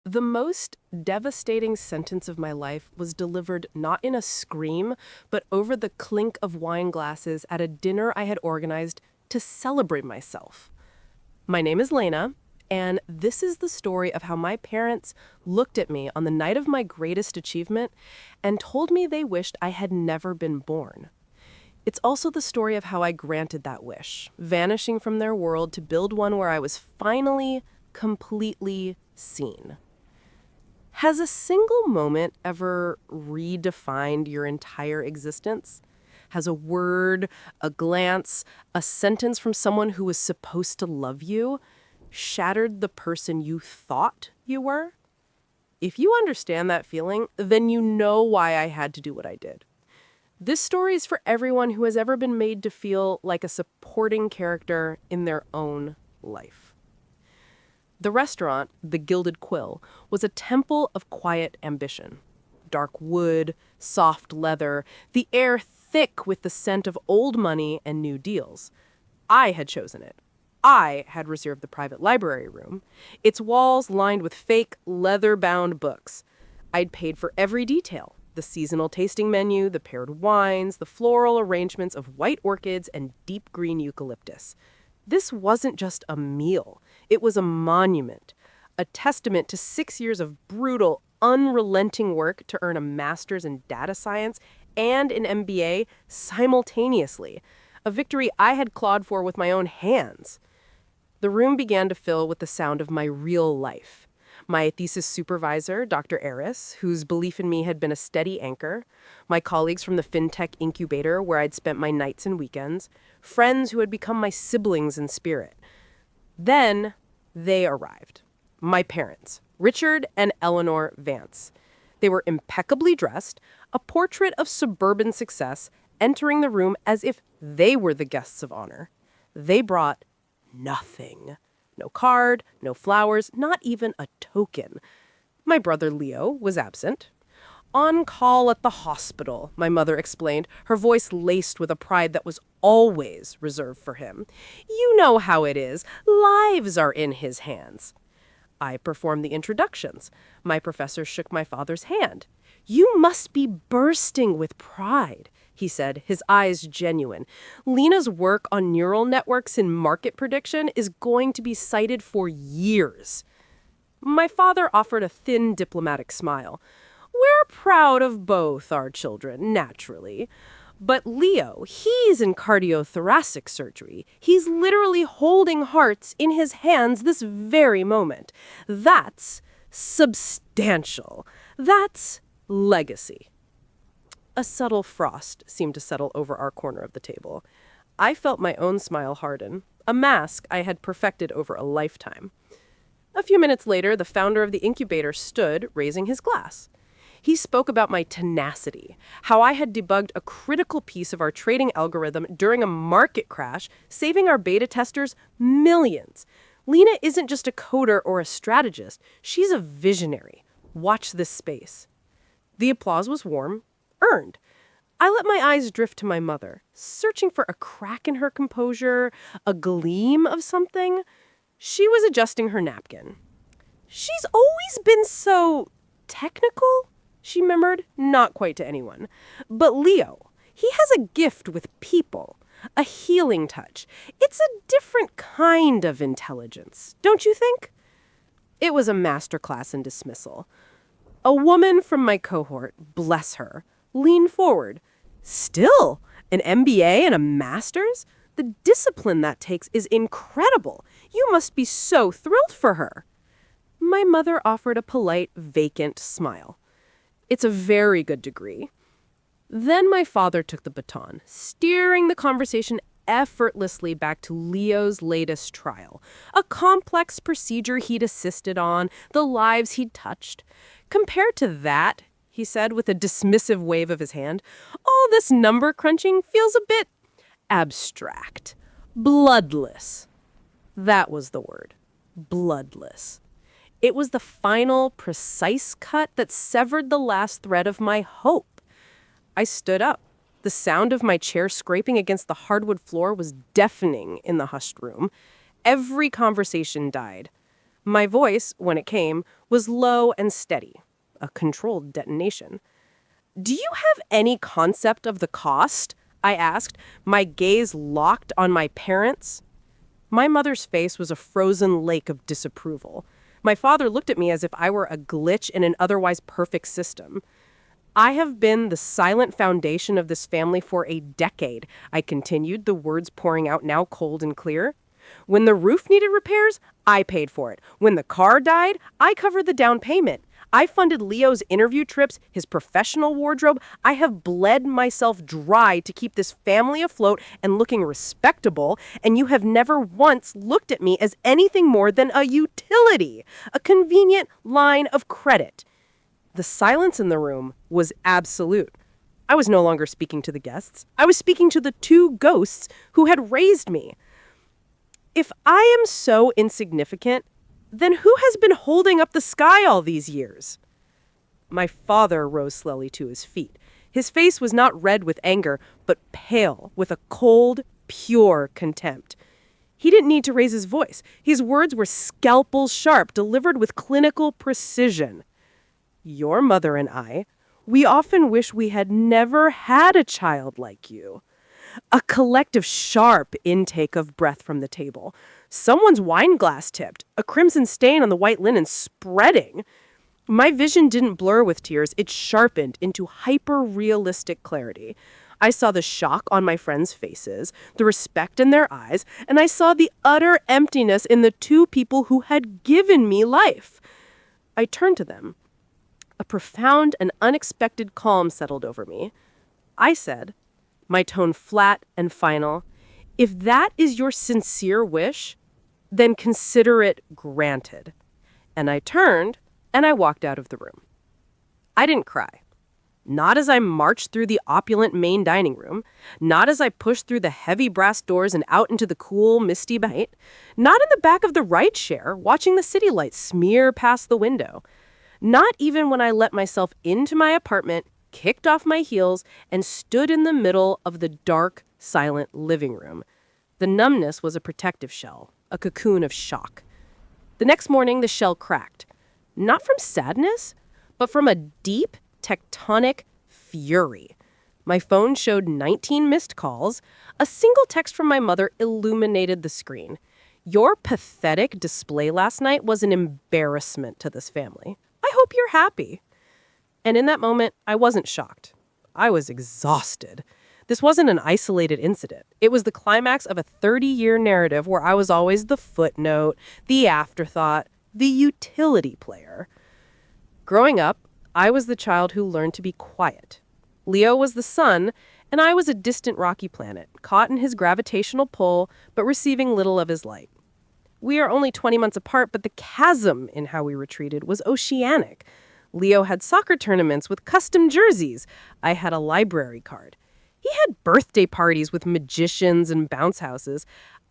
The most devastating sentence of my life was delivered not in a scream, but over the clink of wine glasses at a dinner I had organized to celebrate myself. My name is Lena, and this is the story of how my parents looked at me on the night of my greatest achievement and told me they wished I had never been born. It's also the story of how I granted that wish, vanishing from their world to build one where I was finally completely seen. Has a single moment ever redefined your entire existence? Has a word, a glance, a sentence from someone who was supposed to love you shattered the person you thought you were? If you understand that feeling, then you know why I had to do what I did. This story is for everyone who has ever been made to feel like a supporting character in their own life. The restaurant, the Gilded Quill, was a temple of quiet ambition. Dark wood, soft leather, the air thick with the scent of old money and new deals. I had chosen it. I had reserved the private library room, its walls lined with fake, leather-bound books. I'd paid for every detail: the seasonal tasting menu, the paired wines, the floral arrangements of white orchids and deep green eucalyptus. This wasn't just a meal. It was a monument, a testament to 6 years of brutal, unrelenting work to earn a master's in data science and an MBA simultaneously, a victory I had clawed for with my own hands. The room began to fill with the sound of my real life. My thesis supervisor, Dr. Eris, whose belief in me had been a steady anchor, my colleagues from the fintech incubator where I'd spent my nights and weekends, friends who had become my siblings in spirit. Then they arrived. My parents, Richard and Eleanor Vance. They were impeccably dressed, a portrait of suburban success, entering the room as if they were the guests of honor. They brought nothing. No card, no flowers, not even a token. My brother Leo was absent. On call at the hospital, my mother explained, her voice laced with a pride that was always reserved for him. You know how it is. Lives are in his hands. I performed the introductions. My professor shook my father's hand. You must be bursting with pride, he said, his eyes genuine. Lena's work on neural networks in market prediction is going to be cited for years. My father offered a thin diplomatic smile. We're proud of both our children, naturally. But Leo, he's in cardiothoracic surgery. He's literally holding hearts in his hands this very moment. That's substantial. That's legacy. A subtle frost seemed to settle over our corner of the table. I felt my own smile harden, a mask I had perfected over a lifetime. A few minutes later, the founder of the incubator stood, raising his glass. He spoke about my tenacity, how I had debugged a critical piece of our trading algorithm during a market crash, saving our beta testers millions. Lena isn't just a coder or a strategist. She's a visionary. Watch this space. The applause was warm, earned. I let my eyes drift to my mother, searching for a crack in her composure, a gleam of something. She was adjusting her napkin. She's always been so technical, she murmured, not quite to anyone. But Leo, he has a gift with people, a healing touch. It's a different kind of intelligence, don't you think? It was a masterclass in dismissal. A woman from my cohort, bless her, leaned forward. Still, an MBA and a master's? The discipline that takes is incredible. You must be so thrilled for her. My mother offered a polite, vacant smile. It's a very good degree. Then my father took the baton, steering the conversation effortlessly back to Leo's latest trial, a complex procedure he'd assisted on, the lives he'd touched. Compared to that, he said with a dismissive wave of his hand, all this number crunching feels a bit abstract, bloodless. That was the word, bloodless. It was the final, precise cut that severed the last thread of my hope. I stood up. The sound of my chair scraping against the hardwood floor was deafening in the hushed room. Every conversation died. My voice, when it came, was low and steady, a controlled detonation. "Do you have any concept of the cost?" I asked, my gaze locked on my parents. My mother's face was a frozen lake of disapproval. My father looked at me as if I were a glitch in an otherwise perfect system. "I have been the silent foundation of this family for a decade," I continued, the words pouring out now cold and clear. "When the roof needed repairs, I paid for it. When the car died, I covered the down payment. I funded Leo's interview trips, his professional wardrobe. I have bled myself dry to keep this family afloat and looking respectable, and you have never once looked at me as anything more than a utility, a convenient line of credit." The silence in the room was absolute. I was no longer speaking to the guests. I was speaking to the two ghosts who had raised me. If I am so insignificant, then who has been holding up the sky all these years? My father rose slowly to his feet. His face was not red with anger, but pale with a cold, pure contempt. He didn't need to raise his voice. His words were scalpel sharp, delivered with clinical precision. "Your mother and I, we often wish we had never had a child like you." A collective sharp intake of breath from the table. Someone's wine glass tipped, a crimson stain on the white linen spreading. My vision didn't blur with tears. It sharpened into hyper-realistic clarity. I saw the shock on my friends' faces, the respect in their eyes, and I saw the utter emptiness in the two people who had given me life. I turned to them. A profound and unexpected calm settled over me. I said, my tone flat and final, "If that is your sincere wish, then consider it granted." And I turned and I walked out of the room. I didn't cry. Not as I marched through the opulent main dining room, not as I pushed through the heavy brass doors and out into the cool, misty night, not in the back of the ride share, watching the city lights smear past the window, not even when I let myself into my apartment, kicked off my heels, and stood in the middle of the dark, silent living room. The numbness was a protective shell, a cocoon of shock. The next morning, the shell cracked. Not from sadness, but from a deep, tectonic fury. My phone showed 19 missed calls. A single text from my mother illuminated the screen. "Your pathetic display last night was an embarrassment to this family. I hope you're happy." And in that moment, I wasn't shocked. I was exhausted. This wasn't an isolated incident. It was the climax of a 30-year narrative where I was always the footnote, the afterthought, the utility player. Growing up, I was the child who learned to be quiet. Leo was the sun, and I was a distant rocky planet, caught in his gravitational pull, but receiving little of his light. We are only 20 months apart, but the chasm in how we retreated was oceanic. Leo had soccer tournaments with custom jerseys. I had a library card. He had birthday parties with magicians and bounce houses.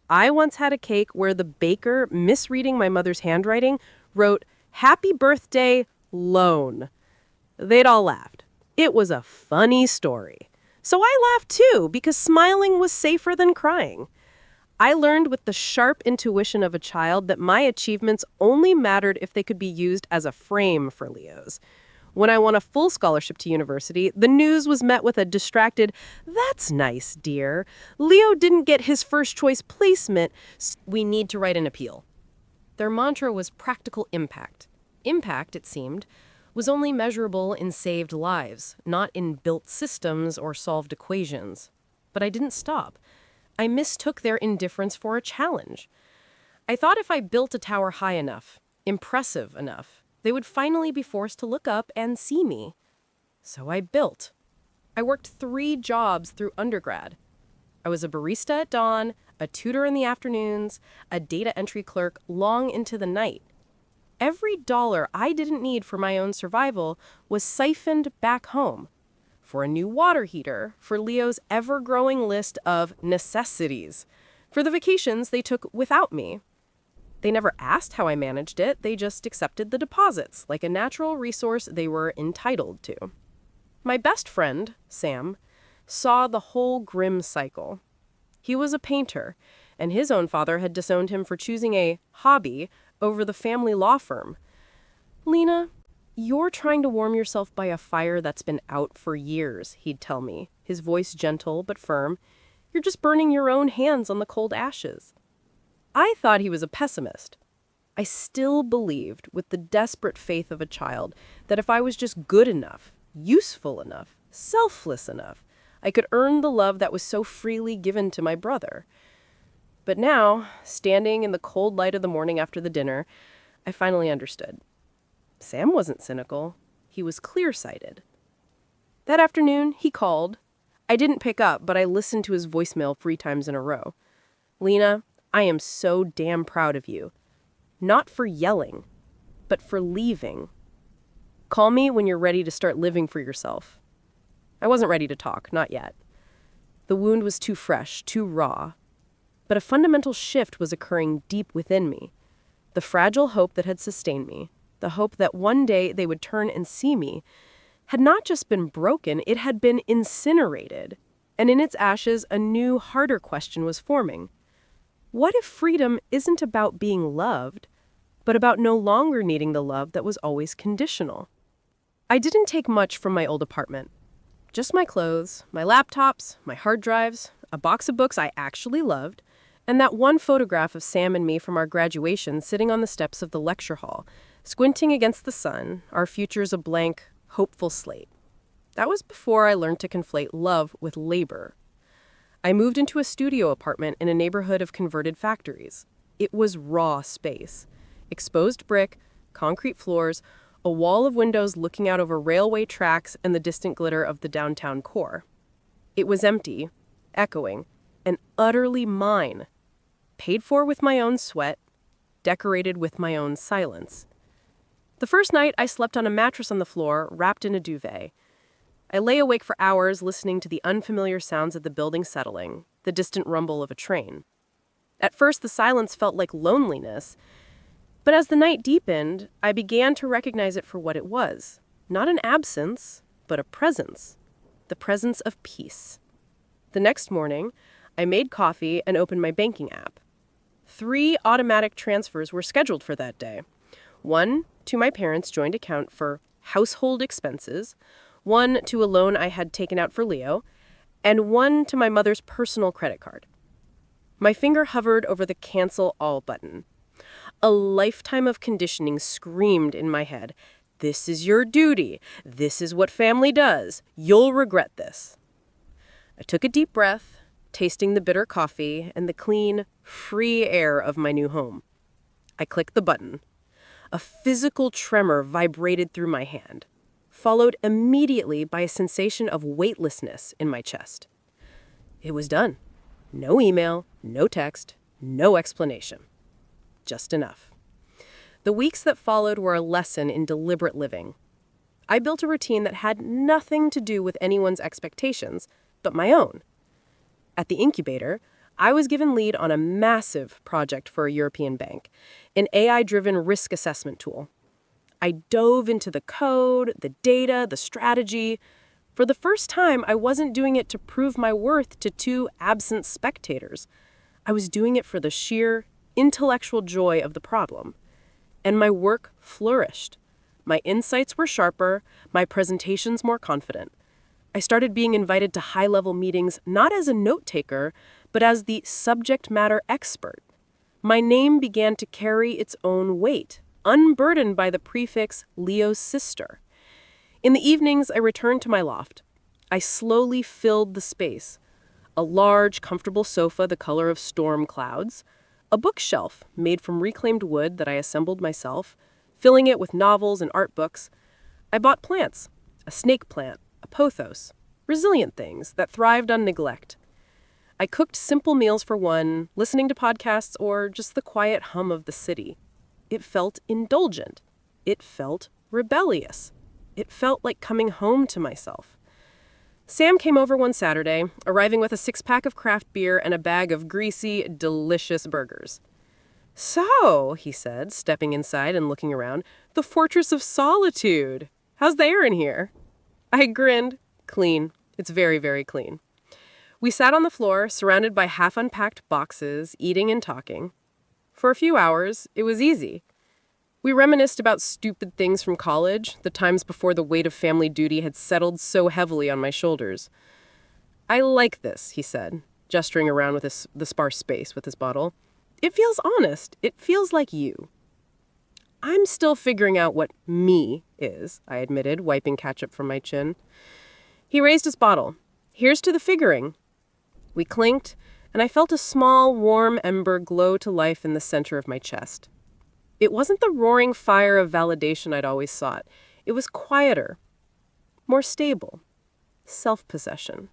I once had a cake where the baker, misreading my mother's handwriting, wrote, "Happy birthday, Lone." They'd all laughed. It was a funny story. So I laughed too, because smiling was safer than crying. I learned with the sharp intuition of a child that my achievements only mattered if they could be used as a frame for Leo's. When I won a full scholarship to university, the news was met with a distracted, "That's nice, dear. Leo didn't get his first choice placement. We need to write an appeal." Their mantra was practical impact. Impact, it seemed, was only measurable in saved lives, not in built systems or solved equations. But I didn't stop. I mistook their indifference for a challenge. I thought if I built a tower high enough, impressive enough, they would finally be forced to look up and see me. So I built. I worked 3 jobs through undergrad. I was a barista at dawn, a tutor in the afternoons, a data entry clerk long into the night. Every dollar I didn't need for my own survival was siphoned back home. For a new water heater, for Leo's ever-growing list of necessities, for the vacations they took without me. They never asked how I managed it, they just accepted the deposits, like a natural resource they were entitled to. My best friend, Sam, saw the whole grim cycle. He was a painter, and his own father had disowned him for choosing a hobby over the family law firm. "Lena, you're trying to warm yourself by a fire that's been out for years," he'd tell me, his voice gentle but firm. "You're just burning your own hands on the cold ashes." I thought he was a pessimist. I still believed, with the desperate faith of a child, that if I was just good enough, useful enough, selfless enough, I could earn the love that was so freely given to my brother. But now, standing in the cold light of the morning after the dinner, I finally understood. Sam wasn't cynical. He was clear-sighted. That afternoon, he called. I didn't pick up, but I listened to his voicemail 3 times in a row. "Lena, I am so damn proud of you. Not for yelling, but for leaving. Call me when you're ready to start living for yourself." I wasn't ready to talk, not yet. The wound was too fresh, too raw. But a fundamental shift was occurring deep within me. The fragile hope that had sustained me, the hope that one day they would turn and see me, had not just been broken, it had been incinerated. And in its ashes, a new, harder question was forming. What if freedom isn't about being loved, but about no longer needing the love that was always conditional? I didn't take much from my old apartment. Just my clothes, my laptops, my hard drives, a box of books I actually loved, and that one photograph of Sam and me from our graduation sitting on the steps of the lecture hall, squinting against the sun, our futures a blank, hopeful slate. That was before I learned to conflate love with labor. I moved into a studio apartment in a neighborhood of converted factories. It was raw space. Exposed brick, concrete floors, a wall of windows looking out over railway tracks and the distant glitter of the downtown core. It was empty, echoing, and utterly mine. Paid for with my own sweat, decorated with my own silence. The first night, I slept on a mattress on the floor, wrapped in a duvet. I lay awake for hours listening to the unfamiliar sounds of the building settling, the distant rumble of a train. At first, the silence felt like loneliness, but as the night deepened, I began to recognize it for what it was. Not an absence, but a presence. The presence of peace. The next morning, I made coffee and opened my banking app. 3 automatic transfers were scheduled for that day. 1 to my parents' joint account for household expenses, 1 to a loan I had taken out for Leo, and 1 to my mother's personal credit card. My finger hovered over the cancel all button. A lifetime of conditioning screamed in my head, "This is your duty. This is what family does. You'll regret this." I took a deep breath, tasting the bitter coffee and the clean, free air of my new home. I clicked the button. A physical tremor vibrated through my hand, followed immediately by a sensation of weightlessness in my chest. It was done. No email, no text, no explanation. Just enough. The weeks that followed were a lesson in deliberate living. I built a routine that had nothing to do with anyone's expectations, but my own. At the incubator, I was given lead on a massive project for a European bank, an AI-driven risk assessment tool. I dove into the code, the data, the strategy. For the first time, I wasn't doing it to prove my worth to 2 absent spectators. I was doing it for the sheer intellectual joy of the problem. And my work flourished. My insights were sharper, my presentations more confident. I started being invited to high-level meetings not as a note-taker, but as the subject matter expert. My name began to carry its own weight, unburdened by the prefix Leo's sister. In the evenings, I returned to my loft. I slowly filled the space. A large, comfortable sofa the color of storm clouds, a bookshelf made from reclaimed wood that I assembled myself, filling it with novels and art books. I bought plants, a snake plant, a pothos, resilient things that thrived on neglect. I cooked simple meals for one, listening to podcasts or just the quiet hum of the city. It felt indulgent. It felt rebellious. It felt like coming home to myself. Sam came over one Saturday, arriving with a 6-pack of craft beer and a bag of greasy, delicious burgers. "So," he said, stepping inside and looking around, "the fortress of solitude. How's the air in here?" I grinned. "Clean. It's very, very clean." We sat on the floor, surrounded by half-unpacked boxes, eating and talking. For a few hours, it was easy. We reminisced about stupid things from college, the times before the weight of family duty had settled so heavily on my shoulders. I like this, he said, gesturing around with the sparse space with his bottle. It feels honest. It feels like you. I'm still figuring out what me is, I admitted, wiping ketchup from my chin. He raised his bottle. Here's to the figuring. We clinked, and I felt a small, warm ember glow to life in the center of my chest. It wasn't the roaring fire of validation I'd always sought. It was quieter, more stable, self-possession.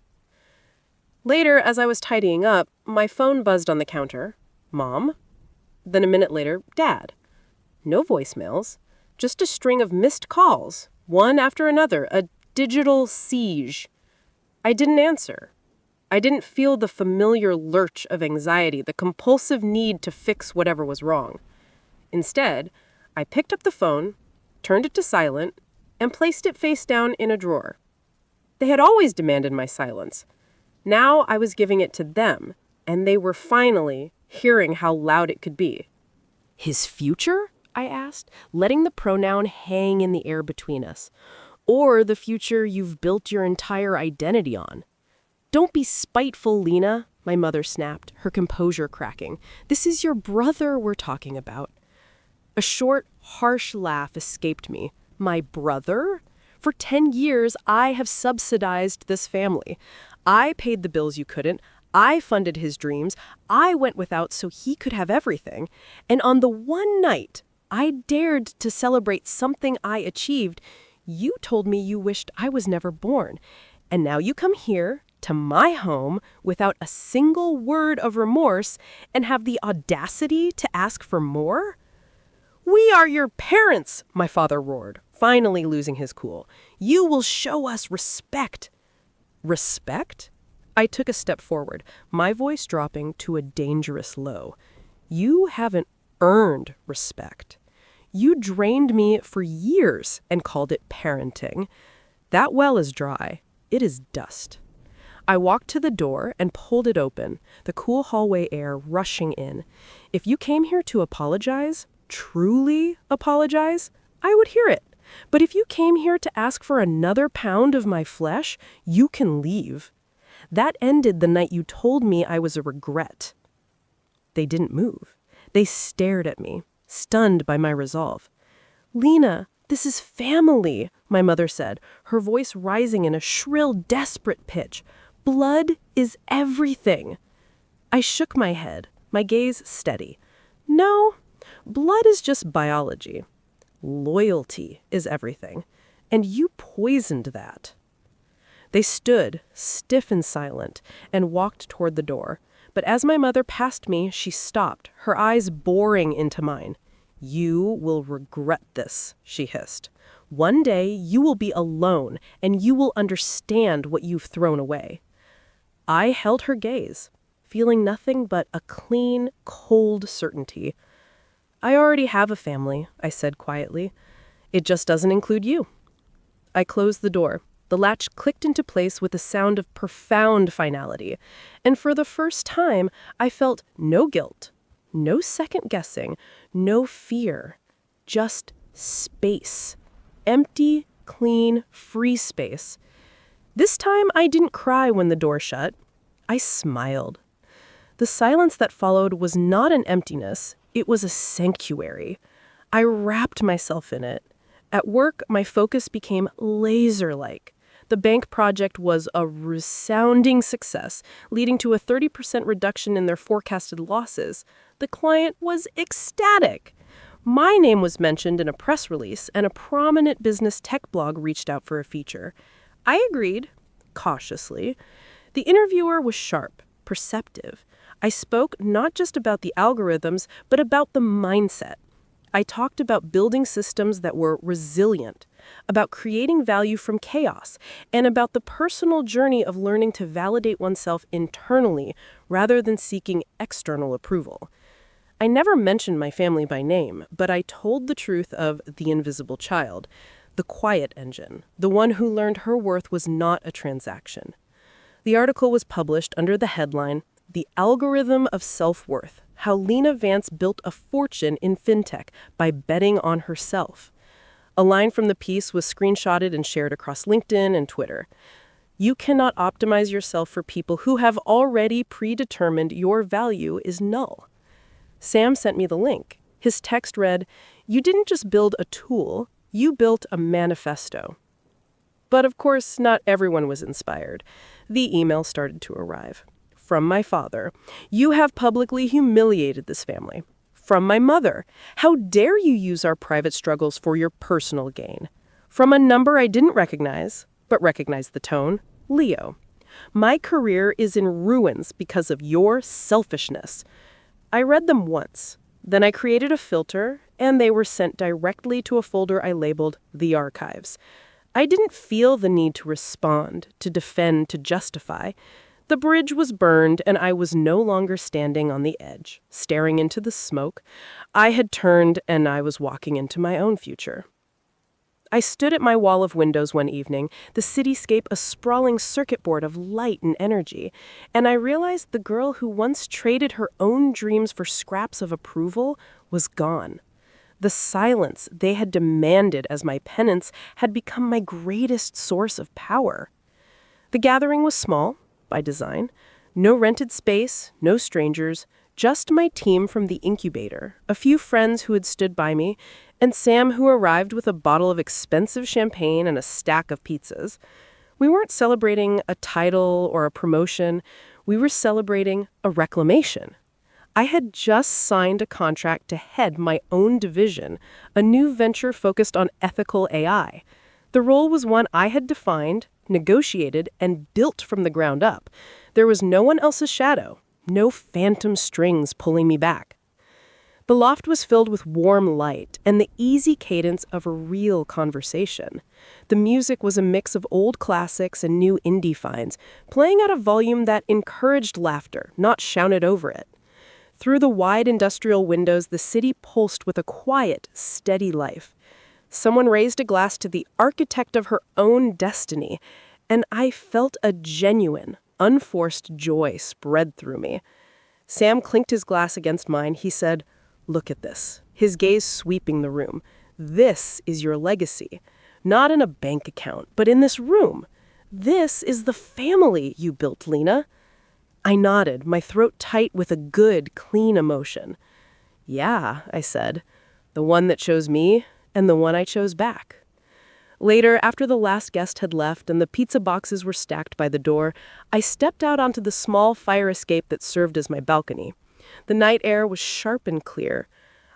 Later, as I was tidying up, my phone buzzed on the counter. Mom? Then a minute later, Dad. No voicemails, just a string of missed calls, one after another, a digital siege. I didn't answer. I didn't feel the familiar lurch of anxiety, the compulsive need to fix whatever was wrong. Instead, I picked up the phone, turned it to silent, and placed it face down in a drawer. They had always demanded my silence. Now I was giving it to them, and they were finally hearing how loud it could be. His future? I asked, letting the pronoun hang in the air between us. Or the future you've built your entire identity on. Don't be spiteful, Lena, my mother snapped, her composure cracking. This is your brother we're talking about. A short, harsh laugh escaped me. My brother? For 10 years, I have subsidized this family. I paid the bills you couldn't. I funded his dreams. I went without so he could have everything. And on the one night I dared to celebrate something I achieved, you told me you wished I was never born. And now you come here to my home without a single word of remorse and have the audacity to ask for more? We are your parents, my father roared, finally losing his cool. You will show us respect. Respect? I took a step forward, my voice dropping to a dangerous low. You haven't earned respect. You drained me for years and called it parenting. That well is dry. It is dust. I walked to the door and pulled it open, the cool hallway air rushing in. If you came here to apologize, truly apologize, I would hear it. But if you came here to ask for another pound of my flesh, you can leave. That ended the night you told me I was a regret. They didn't move. They stared at me, stunned by my resolve. Lena, this is family, my mother said, her voice rising in a shrill, desperate pitch. Blood is everything. I shook my head, my gaze steady. No, blood is just biology. Loyalty is everything. And you poisoned that. They stood, stiff and silent, and walked toward the door. But as my mother passed me, she stopped, her eyes boring into mine. You will regret this, she hissed. One day you will be alone, and you will understand what you've thrown away. I held her gaze, feeling nothing but a clean, cold certainty. I already have a family, I said quietly. It just doesn't include you. I closed the door. The latch clicked into place with a sound of profound finality, and for the first time, I felt no guilt, no second-guessing, no fear, just space. Empty, clean, free space. This time, I didn't cry when the door shut. I smiled. The silence that followed was not an emptiness, it was a sanctuary. I wrapped myself in it. At work, my focus became laser-like. The bank project was a resounding success, leading to a 30% reduction in their forecasted losses. The client was ecstatic. My name was mentioned in a press release, and a prominent business tech blog reached out for a feature. I agreed, cautiously. The interviewer was sharp, perceptive. I spoke not just about the algorithms, but about the mindset. I talked about building systems that were resilient, about creating value from chaos, and about the personal journey of learning to validate oneself internally rather than seeking external approval. I never mentioned my family by name, but I told the truth of the invisible child, the quiet engine, the one who learned her worth was not a transaction. The article was published under the headline, The Algorithm of Self-Worth, how Lena Vance built a fortune in fintech by betting on herself. A line from the piece was screenshotted and shared across LinkedIn and Twitter. You cannot optimize yourself for people who have already predetermined your value is null. Sam sent me the link. His text read, "You didn't just build a tool, you built a manifesto." But of course, not everyone was inspired. The email started to arrive. From my father, "You have publicly humiliated this family." From my mother, "How dare you use our private struggles for your personal gain?" From a number I didn't recognize, but recognized the tone, Leo. "My career is in ruins because of your selfishness." I read them once. Then I created a filter, and they were sent directly to a folder I labeled The Archives. I didn't feel the need to respond, to defend, to justify. The bridge was burned, and I was no longer standing on the edge, staring into the smoke. I had turned, and I was walking into my own future. I stood at my wall of windows one evening, the cityscape a sprawling circuit board of light and energy, and I realized the girl who once traded her own dreams for scraps of approval was gone. The silence they had demanded as my penance had become my greatest source of power. The gathering was small, by design. No rented space, no strangers, just my team from the incubator, a few friends who had stood by me, and Sam who arrived with a bottle of expensive champagne and a stack of pizzas. We weren't celebrating a title or a promotion. We were celebrating a reclamation. I had just signed a contract to head my own division, a new venture focused on ethical AI. The role was one I had defined, negotiated, and built from the ground up. There was no one else's shadow, no phantom strings pulling me back. The loft was filled with warm light and the easy cadence of a real conversation. The music was a mix of old classics and new indie finds, playing at a volume that encouraged laughter, not shouted over it. Through the wide industrial windows, the city pulsed with a quiet, steady life. Someone raised a glass to the architect of her own destiny, and I felt a genuine, unforced joy spread through me. Sam clinked his glass against mine. He said, "Look at this," his gaze sweeping the room. "This is your legacy. Not in a bank account, but in this room. This is the family you built, Lena." I nodded, my throat tight with a good, clean emotion. "Yeah," I said, "the one that chose me and the one I chose back." Later, after the last guest had left and the pizza boxes were stacked by the door, I stepped out onto the small fire escape that served as my balcony. The night air was sharp and clear.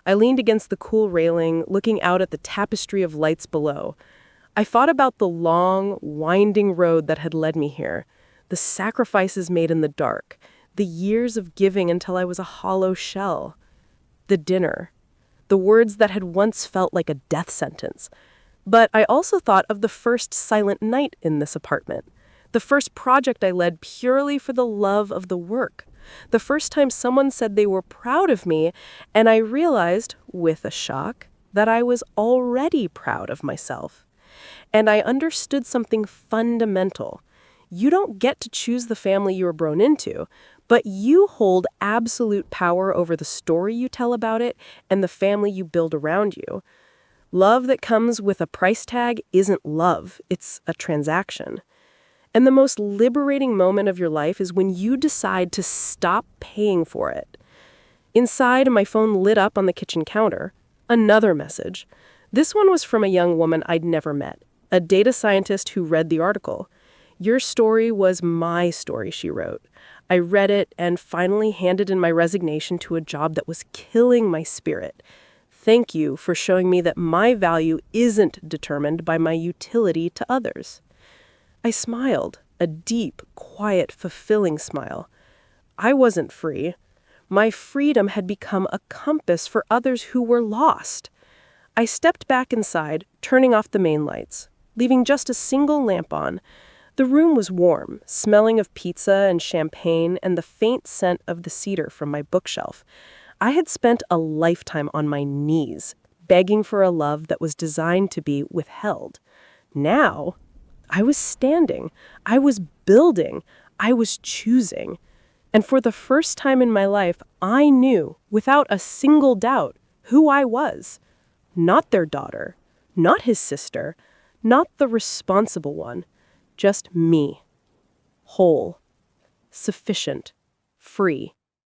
I leaned against the cool railing, looking out at the tapestry of lights below. I thought about the long, winding road that had led me here, the sacrifices made in the dark, the years of giving until I was a hollow shell. The dinner, the words that had once felt like a death sentence. But I also thought of the first silent night in this apartment, the first project I led purely for the love of the work, the first time someone said they were proud of me, and I realized, with a shock, that I was already proud of myself. And I understood something fundamental. You don't get to choose the family you were born into, but you hold absolute power over the story you tell about it and the family you build around you. Love that comes with a price tag isn't love, it's a transaction. And the most liberating moment of your life is when you decide to stop paying for it. Inside, my phone lit up on the kitchen counter. Another message. This one was from a young woman I'd never met, a data scientist who read the article. "Your story was my story," she wrote. I read it and finally handed in my resignation to a job that was killing my spirit. Thank you for showing me that my value isn't determined by my utility to others. I smiled, a deep, quiet, fulfilling smile. I wasn't free. My freedom had become a compass for others who were lost. I stepped back inside, turning off the main lights, leaving just a single lamp on. The room was warm, smelling of pizza and champagne and the faint scent of the cedar from my bookshelf. I had spent a lifetime on my knees, begging for a love that was designed to be withheld. Now, I was standing, I was building, I was choosing. And for the first time in my life, I knew, without a single doubt, who I was. Not their daughter, not his sister, not the responsible one, just me. Whole, sufficient, free.